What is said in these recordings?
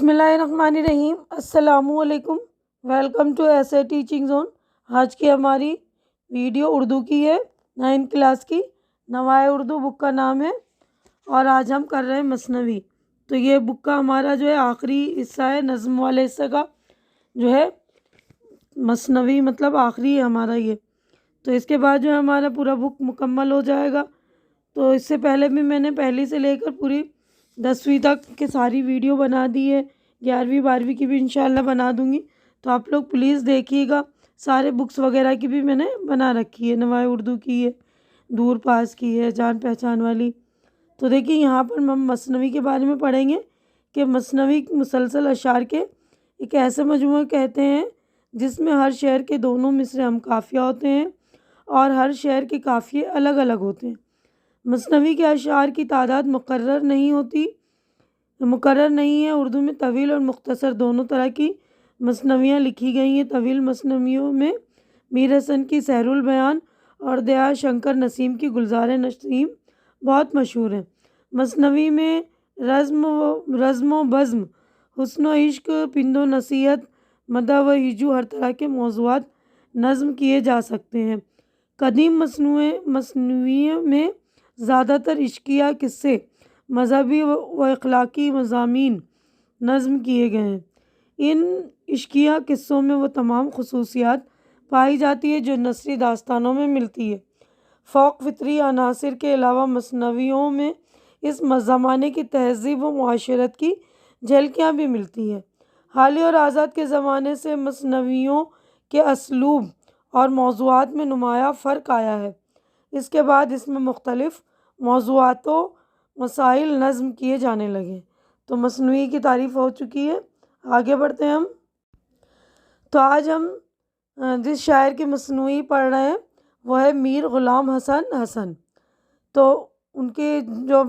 بسم اللہ الرحمن الرحیم۔ السلام علیکم، ویلکم ٹو ایسے ٹیچنگ زون۔ آج کی ہماری ویڈیو اردو کی ہے، 9 کلاس کی نوائے اردو بک کا نام ہے، اور آج ہم کر رہے ہیں مثنوی۔ تو یہ بک کا ہمارا جو ہے آخری حصہ ہے، نظم والے حصے کا جو ہے مثنوی، مطلب آخری ہے ہمارا یہ۔ تو اس کے بعد جو ہے ہمارا پورا بک مکمل ہو جائے گا۔ تو اس سے پہلے بھی میں نے پہلی سے لے کر پوری 10ویں تک کی ساری ویڈیو بنا دی ہے، 11ویں 12ویں کی بھی انشاءاللہ بنا دوں گی، تو آپ لوگ پلیز دیکھیے گا۔ سارے بکس وغیرہ کی بھی میں نے بنا رکھی ہے، نوائے اردو کی ہے، دور پاس کی ہے، جان پہچان والی۔ تو دیکھیے یہاں پر ہم مثنوی کے بارے میں پڑھیں گے کہ مثنوی مسلسل اشعار کے ایک ایسے مجموعے کہتے ہیں جس میں ہر شعر کے دونوں مصرع ہم قافیہ ہوتے ہیں اور ہر شعر کے قافیے الگ الگ ہوتے ہیں۔ مثنوی کے اشعار کی تعداد مقرر نہیں ہے۔ اردو میں طویل اور مختصر دونوں طرح کی مثنویاں لکھی گئی ہیں۔ طویل مثنویوں میں میر حسن کی سحر البیان اور دیا شنکر نسیم کی گلزار نسیم بہت مشہور ہیں۔ مثنوی میں رزم و بزم، حسن و عشق، پند و نصیحت، مدح و ہجو، ہر طرح کے موضوعات نظم کیے جا سکتے ہیں۔ قدیم مثنویوں میں زیادہ تر عشقیہ قصے، مذہبی و اخلاقی مضامین نظم کیے گئے ہیں۔ ان عشقیہ قصوں میں وہ تمام خصوصیات پائی جاتی ہے جو نثری داستانوں میں ملتی ہے۔ فوق فطری عناصر کے علاوہ مثنویوں میں اس زمانے کی تہذیب و معاشرت کی جھلکیاں بھی ملتی ہیں۔ حالی اور آزاد کے زمانے سے مثنویوں کے اسلوب اور موضوعات میں نمایاں فرق آیا ہے۔ اس کے بعد اس میں مختلف موضوعات و مسائل نظم کیے جانے لگے۔ تو مثنوی کی تعریف ہو چکی ہے، آگے بڑھتے ہیں ہم۔ تو آج ہم جس شاعر کی مثنوی پڑھ رہے ہیں وہ ہے میر غلام حسن حسن۔ تو ان کی جو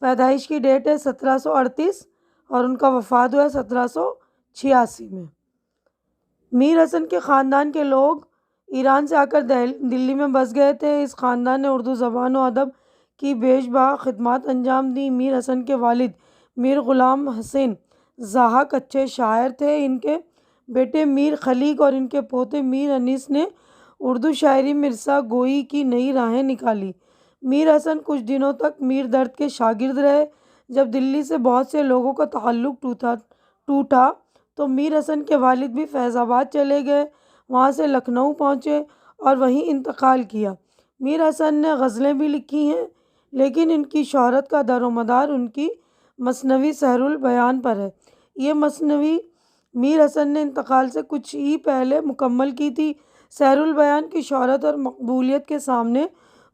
پیدائش کی ڈیٹ ہے 1738 اور ان کا وفات ہوا ہے 1786 میں۔ میر حسن کے خاندان کے لوگ ایران سے آ کر دلی میں بس گئے تھے۔ اس خاندان نے اردو زبان و ادب کی بیش بہا خدمات انجام دیں۔ میر حسن کے والد میر غلام حسین ضاحک اچھے شاعر تھے۔ ان کے بیٹے میر خلیق اور ان کے پوتے میر انیس نے اردو شاعری میں رسا گوئی کی نئی راہیں نکالی۔ میر حسن کچھ دنوں تک میر درد کے شاگرد رہے۔ جب دلی سے بہت سے لوگوں کا تعلق ٹوٹا تو میر حسن کے والد بھی فیض آباد چلے گئے، وہاں سے لکھنؤ پہنچے اور وہیں انتقال کیا۔ میر حسن نے غزلیں بھی لکھی ہیں، لیکن ان کی شہرت کا دار و مدار ان کی مثنوی سحر البیان پر ہے۔ یہ مثنوی میر حسن نے انتقال سے کچھ ہی پہلے مکمل کی تھی۔ سحر البیان کی شہرت اور مقبولیت کے سامنے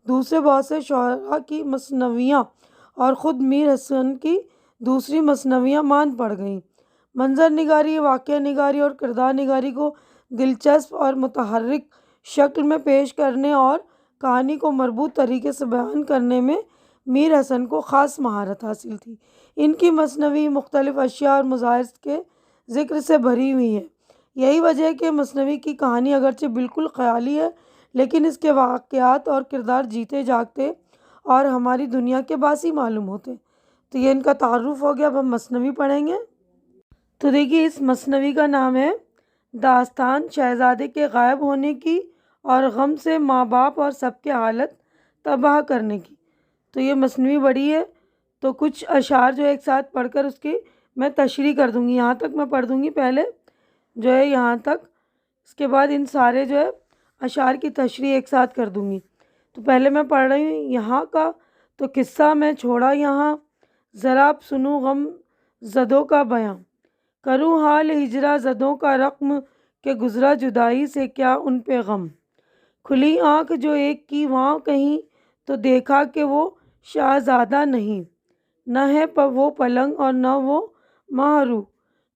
دوسرے بہت سے شعراء کی مثنویاں اور خود میر حسن کی دوسری مثنویاں ماند پڑ گئیں۔ منظر نگاری، واقعہ نگاری اور کردار نگاری کو دلچسپ اور متحرک شکل میں پیش کرنے اور کہانی کو مربوط طریقے سے بیان کرنے میں میر حسن کو خاص مہارت حاصل تھی۔ ان کی مثنوی مختلف اشیاء اور مظاہر کے ذکر سے بھری ہوئی ہے۔ یہی وجہ ہے کہ مثنوی کی کہانی اگرچہ بالکل خیالی ہے، لیکن اس کے واقعات اور کردار جیتے جاگتے اور ہماری دنیا کے باسی معلوم ہوتے۔ تو یہ ان کا تعارف ہو گیا۔ اب ہم مثنوی پڑھیں گے۔ تو دیکھیے اس مثنوی کا نام ہے داستان شہزادے کے غائب ہونے کی اور غم سے ماں باپ اور سب کے حالت تباہ کرنے کی۔ تو یہ مثنوی بڑی ہے، تو کچھ اشعار جو ایک ساتھ پڑھ کر اس کی میں تشریح کر دوں گی۔ یہاں تک میں پڑھ دوں گی پہلے جو ہے یہاں تک، اس کے بعد ان سارے جو ہے اشعار کی تشریح ایک ساتھ کر دوں گی۔ تو پہلے میں پڑھ رہی ہوں یہاں کا تو قصہ میں چھوڑا یہاں، ذرا سنو غم زدوں کا بیاں، کروں حال ہجرا زدوں کا رقم کہ گزرا جدائی سے کیا ان پہ غم، کھلی آنکھ جو ایک کی وہاں کہیں تو دیکھا کہ وہ شہزادہ نہیں، نہ ہے وہ پلنگ اور نہ وہ مہرو،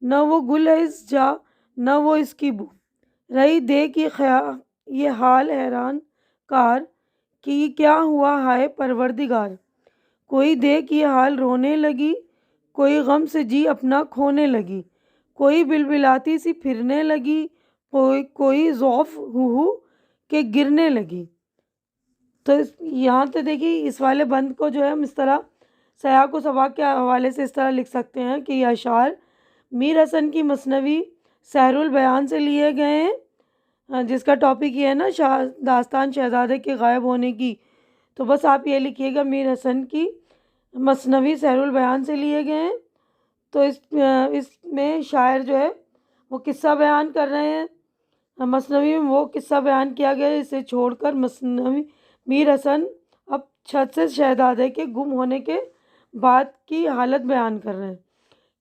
نہ وہ گل ہے اس جا نہ وہ اس کی بو، رہی دیکھ یہ حال حیران کار کہ یہ کیا ہوا ہائے پروردگار، کوئی دیکھ یہ حال رونے لگی، کوئی غم سے جی اپنا کھونے لگی، کوئی بلبلاتی سی پھرنے لگی، کوئی ضعف ہو کہ گرنے لگی۔ تو یہاں تو دیکھیے اس والے بند کو جو ہے ہم اس طرح سیاق و سباق کے حوالے سے اس طرح لکھ سکتے ہیں کہ یہ اشعار میر حسن کی مثنوی سحر البیان سے لیے گئے ہیں، جس کا ٹاپک یہ ہے نا داستان شہزادے کے غائب ہونے کی، تو بس آپ یہ لکھیے گا میر حسن کی مثنوی سحر البیان سے لیے گئے ہیں۔ تو اس میں شاعر جو ہے وہ قصہ بیان کر رہے ہیں، مثنوی میں وہ قصہ بیان کیا گیا ہے، اسے چھوڑ کر مثنوی میر حسن اب چھت سے شہزادے کے گم ہونے کے بعد کی حالت بیان کر رہے ہیں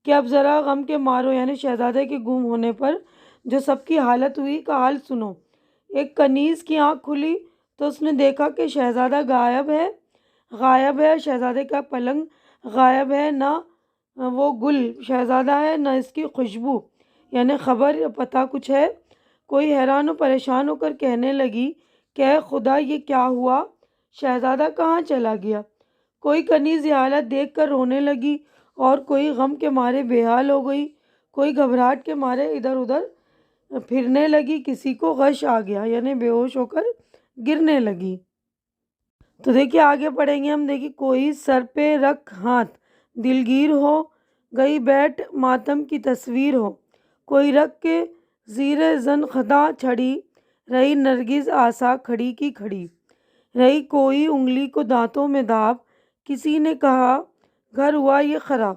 کہ اب ذرا غم کے مارو، یعنی شہزادے کے گم ہونے پر جو سب کی حالت ہوئی کا حال سنو۔ ایک کنیز کی آنکھ کھلی تو اس نے دیکھا کہ شہزادہ غائب ہے، شہزادے کا پلنگ غائب ہے، نہ وہ گل شہزادہ ہے نہ اس کی خوشبو، یعنی خبر یا پتہ کچھ ہے۔ کوئی حیران و پریشان ہو کر کہنے لگی کہ اے خدا، یہ کیا ہوا، شہزادہ کہاں چلا گیا؟ کوئی کنیز یہ حالت دیکھ کر رونے لگی اور کوئی غم کے مارے بے حال ہو گئی، کوئی گھبراہٹ کے مارے ادھر ادھر پھرنے لگی، کسی کو غش آ گیا، یعنی بے ہوش ہو کر گرنے لگی۔ تو دیکھیے آگے پڑھیں گے ہم، دیکھیے کوئی سر پہ رکھ ہاتھ دلگیر ہو گئی بیٹھ ماتم کی تصویر ہو، کوئی رکھ کے زیر زن خطا چھڑی رہی نرگس آسا کھڑی کی کھڑی رہی، کوئی انگلی کو دانتوں میں داب، کسی نے کہا گھر ہوا یہ خراب،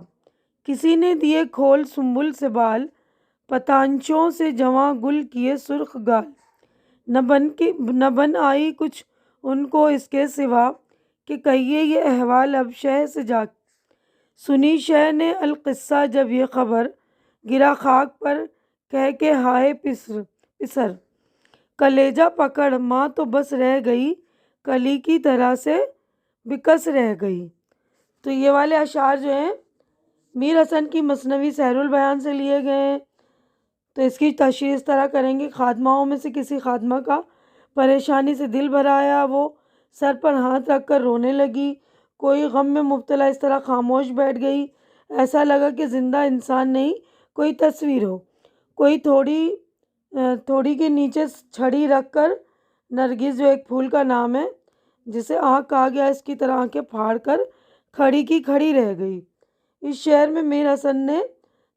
کسی نے دیے کھول سنبل سے بال، پتانچوں سے جواں گل کیے سرخ گال، نہ بن آئی کچھ ان کو اس کے سوا کہ کہیے یہ احوال اب شہ سے جا، سنی شہ نے القصہ جب یہ خبر، گرا خاک پر کہہ کے ہائے پسر، کلیجہ پکڑ ماں تو بس رہ گئی، کلی کی طرح سے بکس رہ گئی۔ تو یہ والے اشعار جو ہیں میر حسن کی مثنوی سحر البیان سے لیے گئے ہیں۔ تو اس کی تشریح اس طرح کریں گے، خادماؤں میں سے کسی خادمہ کا پریشانی سے دل بھر آیا، وہ سر پر ہاتھ رکھ کر رونے لگی، کوئی غم میں مبتلا اس طرح خاموش بیٹھ گئی، ایسا لگا کہ زندہ انسان نہیں کوئی تصویر ہو، کوئی تھوڑی کے نیچے چھڑی رکھ کر، نرگس جو ایک پھول کا نام ہے جسے آنکھ کہا گیا، اس کی طرح آنکھیں پھاڑ کر کھڑی کی کھڑی رہ گئی۔ اس شعر میں میر حسن نے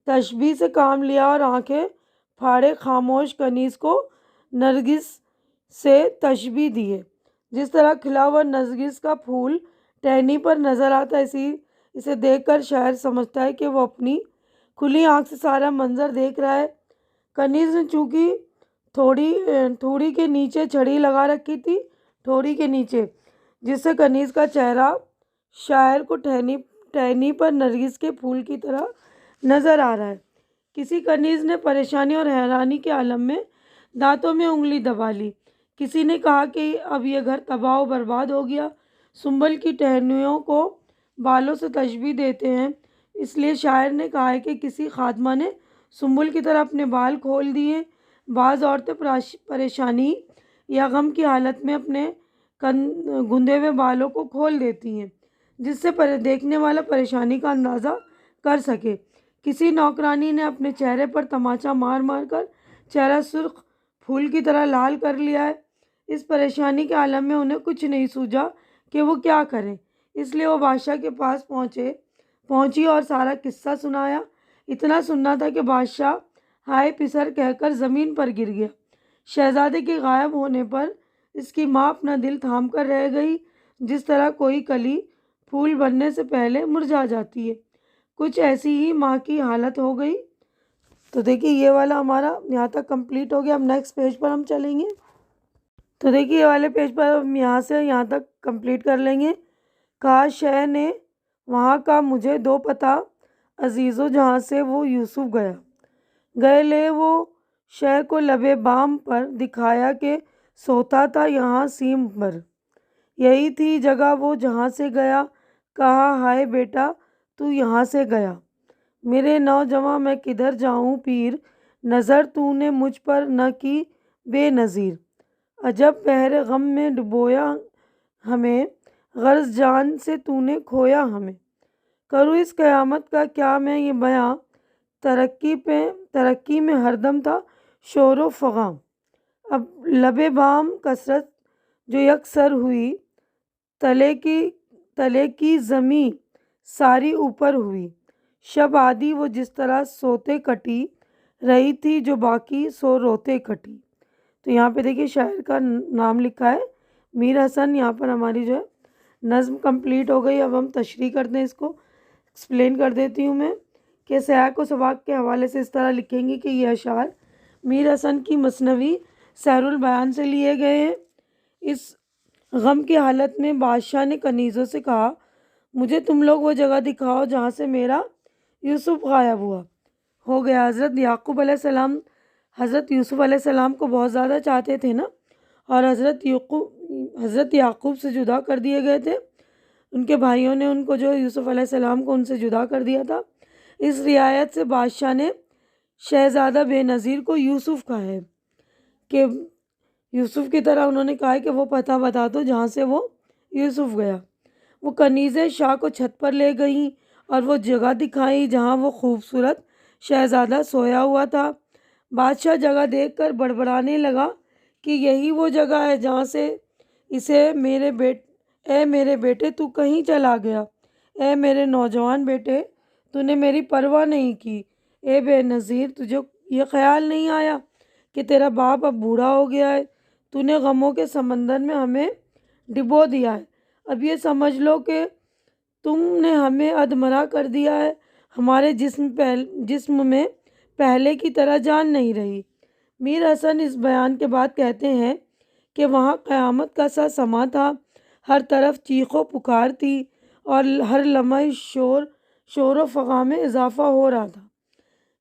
تشبیہ سے کام لیا اور آنکھیں پھاڑے خاموش کنیز کو نرگس سے تشبیہ دی ہے۔ جس طرح کھلا ہوا نرگس کا پھول ٹہنی پر نظر آتا ہے، اسے دیکھ کر شاعر سمجھتا ہے کہ وہ اپنی کھلی آنکھ سے سارا منظر دیکھ رہا ہے۔ کنیز نے چونکہ تھوڑی کے نیچے چھڑی لگا رکھی تھی، تھوڑی کے نیچے، جس سے کنیز کا چہرہ شاعر کو ٹہنی پر نرگس کے پھول کی طرح نظر آ رہا ہے۔ کسی کنیز نے پریشانی اور حیرانی کے عالم میں دانتوں میں انگلی دبا لی، کسی نے کہا کہ اب یہ گھر تباہ و برباد ہو گیا۔ سنبل کی ٹہنیوں کو بالوں سے تشبیہ دیتے ہیں، اس لیے شاعر نے کہا ہے کہ کسی خادمہ نے سنبل کی طرح اپنے بال کھول دیے۔ بعض عورتیں پریشانی یا غم کی حالت میں اپنے گندے ہوئے بالوں کو کھول دیتی ہیں، جس سے دیکھنے والا پریشانی کا اندازہ کر سکے۔ کسی نوکرانی نے اپنے چہرے پر تماچا مار مار کر چہرہ سرخ پھول کی طرح لال کر لیا ہے۔ اس پریشانی کے عالم میں انہیں کچھ نہیں سوجا کہ وہ کیا کریں، اس لیے وہ بادشاہ کے پاس پہنچی اور سارا قصہ سنایا۔ اتنا سننا تھا کہ بادشاہ ہائے پسر کہہ کر زمین پر گر گیا۔ شہزادے کے غائب ہونے پر اس کی ماں اپنا دل تھام کر رہ گئی، جس طرح کوئی کلی پھول بننے سے پہلے مرجھا جاتی ہے، کچھ ایسی ہی ماں کی حالت ہو گئی۔ تو دیکھیے یہ والا ہمارا یہاں تک کمپلیٹ ہو گیا، اب نیکسٹ پیج پر ہم چلیں گے۔ تو دیکھیے یہ والے پیج پر ہم یہاں سے یہاں تک کمپلیٹ کر لیں گے۔ کہا شہ نے وہاں کا مجھے دو پتہ عزیزو جہاں سے وہ یوسف گیا، گئے لے وہ شہ کو لبے بام پر، دکھایا کہ سوتا تھا یہاں سیم پر، یہی تھی جگہ وہ جہاں سے گیا، کہا ہائے بیٹا تو یہاں سے گیا، میرے نوجواں میں کدھر جاؤں پیر، نظر تو نے مجھ پر نہ کی بے نظیر، عجب بحر غم میں ڈبویا ہمیں، غرض جان سے تو نے کھویا ہمیں، کروں اس قیامت کا کیا میں یہ بیاں، ترقی میں ہر دم تھا شور و فغاں، اب لبے بام کثرت جو یکسر ہوئی، تلے کی زمیں ساری اوپر ہوئی، شب آدھی وہ جس طرح سوتے کٹی رہی تھی جو باقی سو روتے کٹی۔ تو یہاں پہ دیکھیے شاعر کا نام لکھا ہے میر حسن۔ یہاں پر ہماری جو ہے نظم کمپلیٹ ہو گئی۔ اب ہم تشریح کرتے ہیں، اس کو ایکسپلین کر دیتی ہوں میں کہ سیاق کو سباق کے حوالے سے اس طرح لکھیں گے کہ یہ اشعار میر حسن کی مثنوی سیر البیان سے لیے گئے ہیں۔ اس غم کی حالت میں بادشاہ نے کنیزوں سے کہا، مجھے تم لوگ وہ جگہ دکھاؤ جہاں سے میرا یوسف غائب ہو گیا۔ حضرت یوسف علیہ السلام کو بہت زیادہ چاہتے تھے نا، اور حضرت یعقوب سے جدا کر دیے گئے تھے۔ ان کے بھائیوں نے ان کو جو یوسف علیہ السلام کو ان سے جدا کر دیا تھا۔ اس رعایت سے بادشاہ نے شہزادہ بے نظیر کو یوسف کہا ہے کہ یوسف کی طرح انہوں نے کہا ہے کہ وہ پتہ بتا دو جہاں سے وہ یوسف گیا۔ وہ کنیزیں شاہ کو چھت پر لے گئیں اور وہ جگہ دکھائی جہاں وہ خوبصورت شہزادہ سویا ہوا تھا۔ بادشاہ جگہ دیکھ کر بڑبڑانے لگا کہ یہی وہ جگہ ہے جہاں سے اے میرے بیٹے تو کہیں چلا گیا، اے میرے نوجوان بیٹے تو نے میری پرواہ نہیں کی، اے بے نظیر تجھے یہ خیال نہیں آیا کہ تیرا باپ اب بوڑھا ہو گیا ہے، تو نے غموں کے سمندر میں ہمیں ڈبو دیا ہے، اب یہ سمجھ لو کہ تم نے ہمیں ادمرا کر دیا ہے، ہمارے جسم میں پہلے کی طرح جان نہیں رہی۔ میر حسن اس بیان کے بعد کہتے ہیں کہ وہاں قیامت کا سا سما تھا، ہر طرف چیخ و پکار تھی اور ہر لمحے شور و فغاں میں اضافہ ہو رہا تھا۔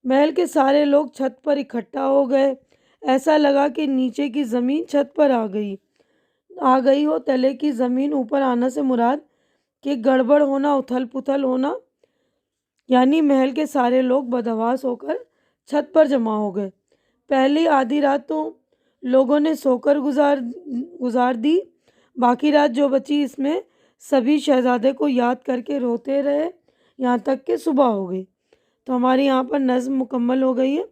محل کے سارے لوگ چھت پر اکٹھا ہو گئے، ایسا لگا کہ نیچے کی زمین چھت پر آ گئی ہو۔ تلے کی زمین اوپر آنا سے مراد کہ گڑبڑ ہونا، اتھل پتھل ہونا، یعنی محل کے سارے لوگ بدحواس ہو کر چھت پر جمع ہو گئے۔ پہلی آدھی رات تو لوگوں نے سو کر گزار دی، باقی رات جو بچی اس میں سبھی شہزادے کو یاد کر کے روتے رہے یہاں تک کہ صبح ہو گئی۔ تو ہماری یہاں پر نظم مکمل ہو گئی ہے۔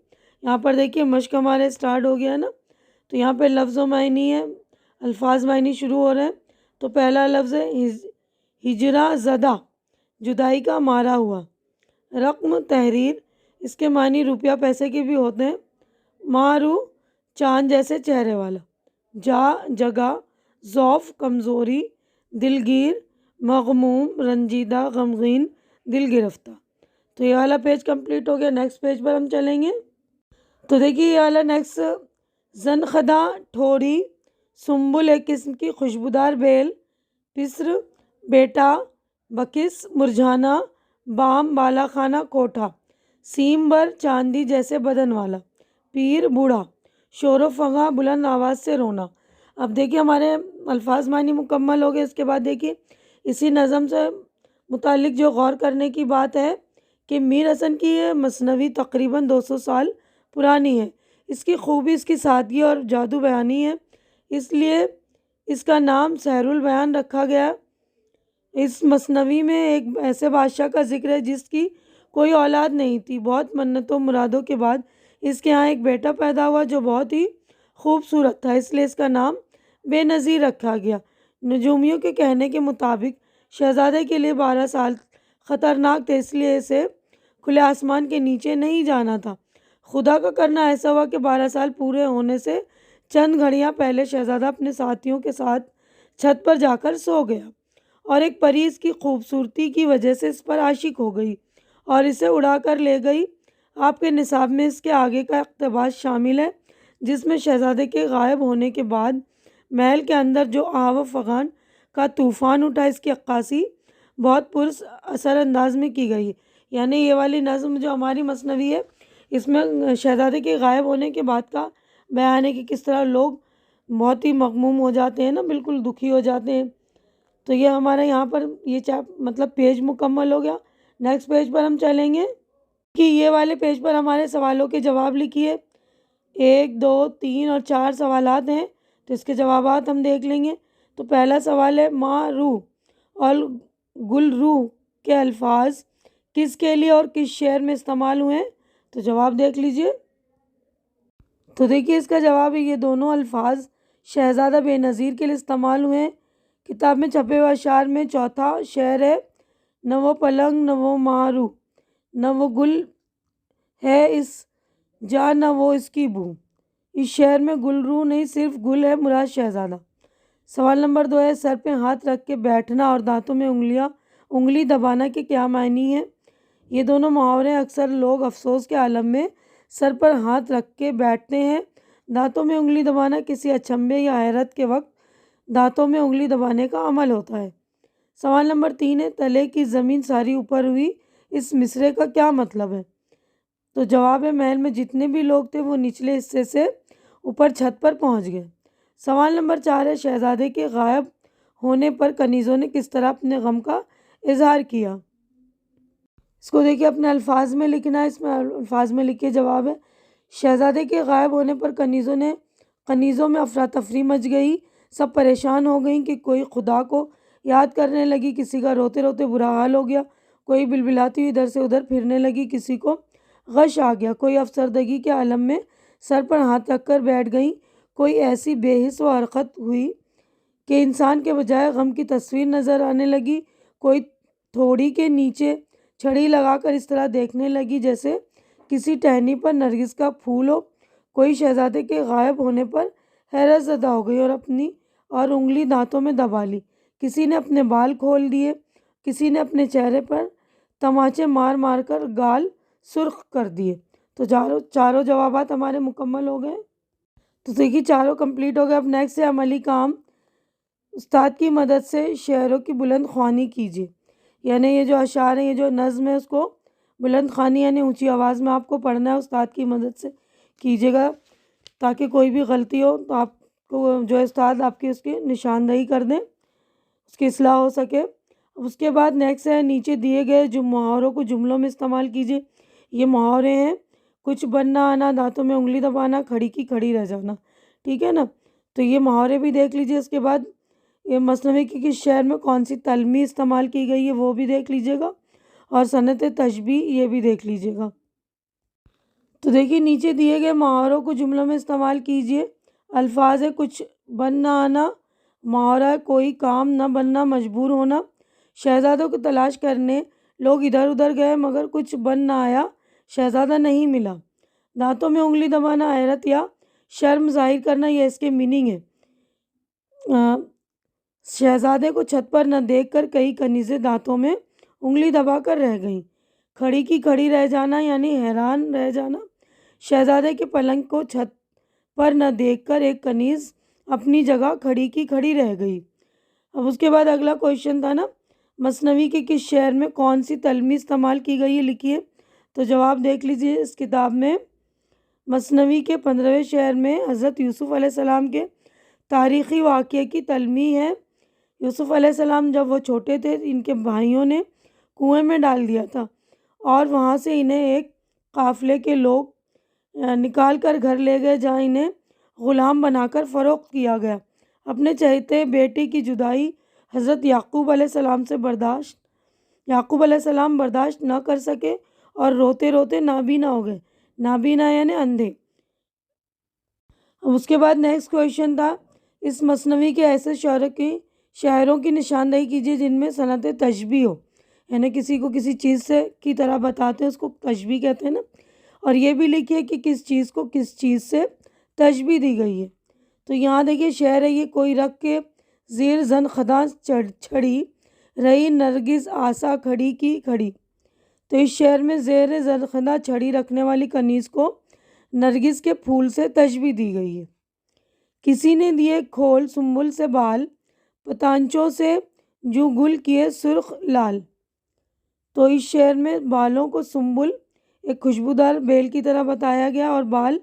یہاں پر دیکھیے مشق ہمارے سٹارٹ ہو گیا نا، تو یہاں پہ لفظ و معنی ہے، الفاظ معنی شروع ہو رہے ہیں۔ تو پہلا لفظ ہے ہجرا زدہ، جدائی کا مارا ہوا۔ رقم تحریر، اس کے معنی روپیہ پیسے کے بھی ہوتے ہیں۔ مارو، چاند جیسے چہرے والا۔ جگہ، ضعف، کمزوری۔ دلگیر، مغموم، رنجیدہ، غمگین، دل گرفتہ۔ تو یہ والا پیج کمپلیٹ ہو گیا۔ نیکسٹ پیج پر ہم چلیں گے۔ تو دیکھیے یہ والا نیکسٹ، زنخدہ، ٹھوری، سنبل ایک قسم کی خوشبودار بیل، پسر، بیٹا، بکس، مرجھانا، بام، بالا خانہ، کوٹھا، سیم بر، چاندی جیسے بدن والا، پیر، بوڑھا، شور و فغاں، بلند آواز سے رونا۔ اب دیکھیے ہمارے الفاظ معنی مکمل ہو گئے۔ اس کے بعد دیکھیے اسی نظم سے متعلق جو غور کرنے کی بات ہے کہ میر حسن کی یہ مثنوی تقریباً 200 سال پرانی ہے۔ اس کی خوبی اس کی سادگی اور جادو بیانی ہے، اس لیے اس کا نام سحر البیان رکھا گیا۔ اس مثنوی میں ایک ایسے بادشاہ کا ذکر ہے جس کی کوئی اولاد نہیں تھی۔ بہت منتوں مرادوں کے بعد اس کے ہاں ایک بیٹا پیدا ہوا جو بہت ہی خوبصورت تھا، اس لیے اس کا نام بے نظیر رکھا گیا۔ نجومیوں کے کہنے کے مطابق شہزادے کے لیے 12 سال خطرناک تھے، اس لیے اسے کھلے آسمان کے نیچے نہیں جانا تھا۔ خدا کا کرنا ایسا ہوا کہ 12 سال پورے ہونے سے چند گھڑیاں پہلے شہزادہ اپنے ساتھیوں کے ساتھ چھت پر جا کر سو گیا، اور ایک پری اس کی خوبصورتی کی وجہ سے اس پر عاشق ہو گئی اور اسے اڑا کر لے گئی۔ آپ کے نصاب میں اس کے آگے کا اقتباس شامل ہے جس میں شہزادے کے غائب ہونے کے بعد محل کے اندر جو آہ و فغان کا طوفان اٹھا، اس کی عکاسی بہت اثر انداز میں کی گئی ہے۔ یعنی یہ والی نظم جو ہماری مثنوی ہے اس میں شہزادے کے غائب ہونے کے بعد کا بیان ہے کہ کس طرح لوگ بہت ہی مغموم ہو جاتے ہیں نا، بالکل دکھی ہو جاتے ہیں۔ تو یہ ہمارا یہاں پر یہ مطلب پیج مکمل ہو گیا۔ نیکسٹ پیج پر ہم چلیں گے کہ یہ والے پیج پر ہمارے سوالوں کے جواب لکھیے۔ 1، 2، 3 اور 4 سوالات ہیں، تو اس کے جوابات ہم دیکھ لیں گے۔ تو پہلا سوال ہے، ماں روح اور گل روح کے الفاظ کس کے لیے اور کس شعر میں استعمال ہوئے ہیں؟ تو جواب دیکھ لیجئے۔ تو دیکھیے اس کا جواب ہے، یہ دونوں الفاظ شہزادہ بے نظیر کے لیے استعمال ہوئے ہیں۔ کتاب میں چھپے ہوئے اشعار میں چوتھا شعر ہے، نہ وہ پلنگ نہ وہ ماں روح، نہ وہ گل ہے اس جا نہ وہ اس کی بو، اس شہر میں گل رو نہیں صرف گل ہے مراد شہزادہ۔ سوال نمبر 2 ہے سر پہ ہاتھ رکھ کے بیٹھنا اور دانتوں میں انگلی دبانا کے کیا معنی ہے؟ یہ دونوں محاورے اکثر لوگ افسوس کے عالم میں سر پر ہاتھ رکھ کے بیٹھتے ہیں۔ دانتوں میں انگلی دبانا کسی اچنبھے یا حیرت کے وقت دانتوں میں انگلی دبانے کا عمل ہوتا ہے۔ سوال نمبر 3 ہے تلے کی زمین ساری اوپر ہوئی، اس مصرعے کا کیا مطلب ہے؟ تو جواب ہے محل میں جتنے بھی لوگ تھے وہ نچلے حصے سے اوپر چھت پر پہنچ گئے۔ سوال نمبر 4 ہے شہزادے کے غائب ہونے پر کنیزوں نے کس طرح اپنے غم کا اظہار کیا؟ اس کو دیکھیے اپنے الفاظ میں لکھنا ہے، اس میں الفاظ میں لکھے جواب ہے شہزادے کے غائب ہونے پر کنیزوں میں افراتفری مچ گئی، سب پریشان ہو گئیں کہ کوئی خدا کو یاد کرنے لگی، کسی کا روتے روتے برا حال ہو گیا، کوئی بلبلاتی ہوئی ادھر سے ادھر پھرنے لگی، کسی کو غش آ گیا، کوئی افسردگی کے عالم میں سر پر ہاتھ رکھ کر بیٹھ گئیں، کوئی ایسی بے حس و حرکت ہوئی کہ انسان کے بجائے غم کی تصویر نظر آنے لگی، کوئی تھوڑی کے نیچے چھڑی لگا کر اس طرح دیکھنے لگی جیسے کسی ٹہنی پر نرگس کا پھول ہو، کوئی شہزادے کے غائب ہونے پر حیرت زدہ ہو گئی اور انگلی دانتوں میں دبا لی، کسی نے اپنے بال کھول دیے، کسی نے اپنے چہرے پر تماچے مار مار کر گال سرخ کر دیے۔ تو چاروں جوابات ہمارے مکمل ہو گئے۔ تو دیکھیے چاروں کمپلیٹ ہو گئے۔ اب نیکسٹ ہے عملی کام، استاد کی مدد سے شعروں کی بلند خوانی کیجیے، یعنی یہ جو اشعار ہیں، یہ جو نظم ہے اس کو بلند خوانی یعنی اونچی آواز میں آپ کو پڑھنا ہے، استاد کی مدد سے کیجیے گا تاکہ کوئی بھی غلطی ہو تو آپ کو جو استاد آپ کی اس کی نشاندہی کر دیں، اس کی اصلاح ہو سکے۔ اس کے بعد نیکسٹ ہے نیچے دیے گئے محاوروں کو جملوں میں استعمال کیجیے۔ یہ محاورے ہیں کچھ بننا آنا، دانتوں میں انگلی دبانا، کھڑی کی کھڑی رہ جانا، ٹھیک ہے نا؟ تو یہ محاورے بھی دیکھ لیجیے۔ اس کے بعد یہ مثنوی کی کس شعر میں کون سی تلمی استعمال کی گئی ہے وہ بھی دیکھ لیجیے گا، اور صنعت تشبیہ یہ بھی دیکھ لیجیے گا۔ تو دیکھیے نیچے دیے گئے محاوروں کو جملوں میں استعمال کیجیے۔ الفاظ ہے کچھ بننا آنا، محاورہ ہے کوئی کام نہ بننا مجبور ہونا، شہزادوں کو تلاش کرنے لوگ ادھر ادھر گئے مگر کچھ بن نہ آیا، شہزادہ نہیں ملا، دانتوں میں انگلی دبانا حیرت یا شرم ظاہر کرنا، یہ اس کے میننگ ہے۔ شہزادے کو چھت پر نہ دیکھ کر کئی کنیزیں دانتوں میں انگلی دبا کر رہ گئیں، کھڑی کی کھڑی رہ جانا یعنی حیران رہ جانا، شہزادے کے پلنگ کو چھت پر نہ دیکھ کر ایک کنیز اپنی جگہ کھڑی کی کھڑی رہ گئی۔ اب اس کے بعد اگلا کویشچن تھا نا، مثنوی کے کس شعر میں کون سی تلمی استعمال کی گئی ہے لکھیے۔ تو جواب دیکھ لیجیے، اس کتاب میں مثنوی کے 15ویں شعر میں حضرت یوسف علیہ السلام کے تاریخی واقعے کی تلمی ہے۔ یوسف علیہ السلام جب وہ چھوٹے تھے ان کے بھائیوں نے کنویں میں ڈال دیا تھا اور وہاں سے انہیں ایک قافلے کے لوگ نکال کر گھر لے گئے جہاں انہیں غلام بنا کر فروخت کیا گیا۔ اپنے چہیتے بیٹی کی جدائی حضرت یعقوب علیہ السلام برداشت نہ کر سکے اور روتے روتے نابینا ہو گئے، نابینا یعنی اندھے۔ اب اس کے بعد نیکسٹ کویشچن تھا، اس مثنوی کے ایسے شاعروں کی نشاندہی کیجیے جن میں صنعت تشبیہ ہو، یعنی کسی کو کسی چیز سے کی طرح بتاتے ہیں، اس کو تشبیہ کہتے ہیں نا، اور یہ بھی لکھیے کہ کس چیز کو کس چیز سے تشبیہ دی گئی ہے۔ تو یہاں دیکھیے شعر ہے یہ، کوئی رکھ کے زیر زن خدا چھڑی رہی نرگس آسا کھڑی کی کھڑی۔ تو اس شعر میں زیر زن خدا چھڑی رکھنے والی کنیز کو نرگس کے پھول سے تشبیہ دی گئی ہے۔ کسی نے دیے کھول سنبل سے بال، پتانچوں سے جو گل کیے سرخ لال۔ تو اس شعر میں بالوں کو سنبل ایک خوشبودار بیل کی طرح بتایا گیا اور بال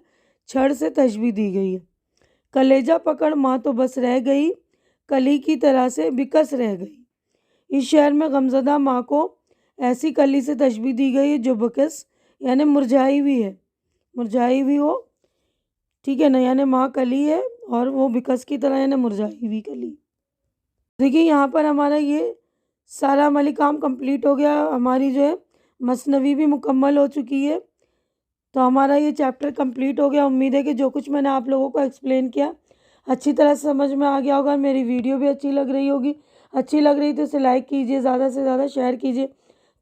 چھڑ سے تشبیہ دی گئی ہے۔ کلیجہ پکڑ ماں تو بس رہ گئی، کلی کی طرح سے بکس رہ گئی۔ اس شعر میں غمزدہ ماں کو ایسی کلی سے تشبیہ دی گئی ہے جو بکس یعنی مرجھائی ہوئی ہے، مرجھائی ہوئی ہو، ٹھیک ہے نا، یعنی ماں کلی ہے اور وہ بکس کی طرح یعنی مرجھائی ہوئی کلی۔ دیکھیے یہاں پر ہمارا یہ سارا عملی کام کمپلیٹ ہو گیا، ہماری جو ہے مثنوی بھی مکمل ہو چکی ہے۔ تو ہمارا یہ چیپٹر کمپلیٹ ہو گیا۔ امید ہے کہ جو کچھ میں نے آپ لوگوں کو ایکسپلین کیا اچھی طرح سے سمجھ میں آ گیا ہوگا، میری ویڈیو بھی اچھی لگ رہی ہوگی، اچھی لگ رہی تو اسے لائک کیجیے، زیادہ سے زیادہ شیئر کیجیے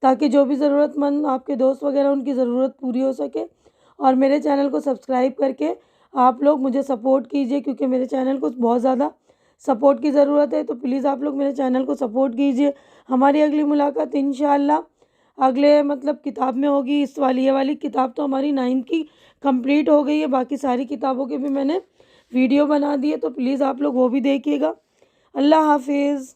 تاکہ جو بھی ضرورت مند آپ کے دوست وغیرہ ان کی ضرورت پوری ہو سکے. اور میرے چینل کو سبسکرائب کر کے آپ لوگ مجھے سپورٹ کیجئے، کیونکہ میرے چینل کو بہت زیادہ سپورٹ کی ضرورت ہے. تو پلیز آپ لوگ میرے چینل کو سپورٹ کیجئے. ہماری اگلی ملاقات انشاءاللہ اگلے کتاب میں ہوگی. یہ والی کتاب تو ہماری 9th کی کمپلیٹ ہو گئی ہے، باقی ساری کتابوں کے بھی میں نے ویڈیو بنا دی ہے، تو پلیز آپ لوگ وہ بھی دیکھیے گا. اللہ حافظ.